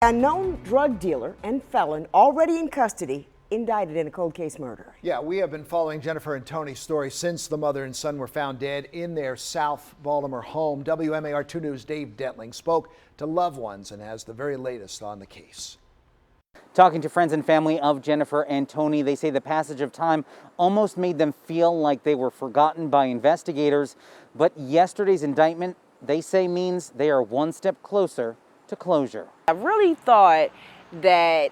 A known drug dealer and felon already in custody, indicted in a cold case murder. Yeah, we have been following Jennifer and Tony's story since the mother and son were found dead in their South Baltimore home. WMAR 2 News' Dave DETLING spoke to loved ones and has the very latest on the case. Talking to friends and family of Jennifer and Tony, they say the passage of time almost made them feel like they were forgotten by investigators. But yesterday's indictment, they say, means they are one step closer to closure. I really thought that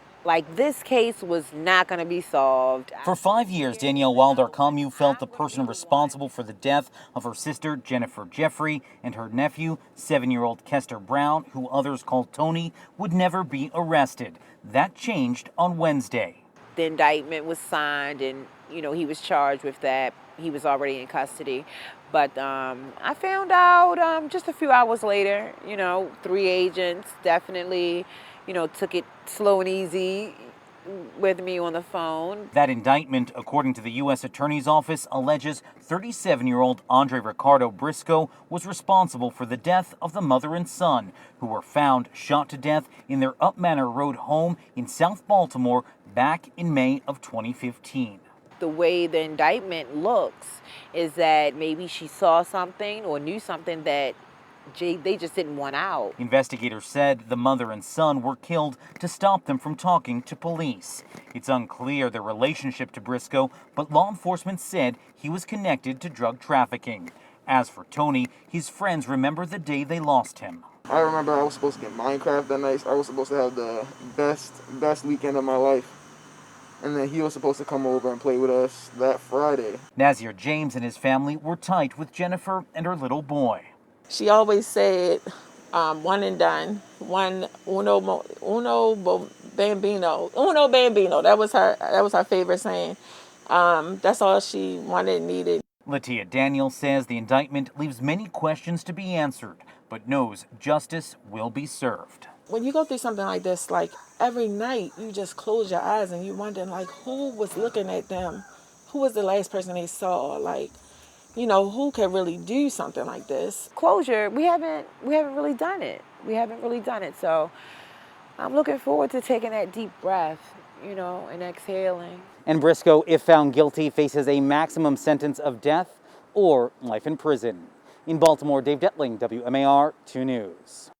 this case was not going to be solved. For 5 years, Danielle Wilder-Comu felt the person responsible for the death of her sister Jennifer Jeffrey and her nephew, 7-year-old Kester Brown, who others called Tony, would never be arrested. That changed on Wednesday. The indictment was signed and, he was charged with that. He was already in custody. But I found out just a few hours later, 3 agents definitely, took it slow and easy with me on the phone. That indictment, according to the U.S. Attorney's Office, alleges 37-year-old Andre Ricardo Briscoe was responsible for the death of the mother and son, who were found shot to death in their Up Manor Road home in South Baltimore back in May of 2015. The way the indictment looks is that maybe she saw something or knew something that they just didn't want out. Investigators said the mother and son were killed to stop them from talking to police. It's unclear their relationship to Briscoe, but law enforcement said he was connected to drug trafficking. As for Tony, his friends remember the day they lost him. I remember I was supposed to get Minecraft that night. I was supposed to have the best weekend of my life. And then he was supposed to come over and play with us that Friday. Nazir James and his family were tight with Jennifer and her little boy. She always said, one and done, bambino. That was her favorite saying. That's all she wanted and needed. LATIA Daniel says the indictment leaves many questions to be answered, but knows justice will be served. When you go through something like this, every night you just close your eyes and you're wondering who was looking at them? Who was the last person they saw? Who could really do something like this? Closure, we haven't really done it. So I'm looking forward to taking that deep breath, and exhaling. And Briscoe, if found guilty, faces a maximum sentence of death or life in prison. In Baltimore, Dave DETLING, WMAR 2 News.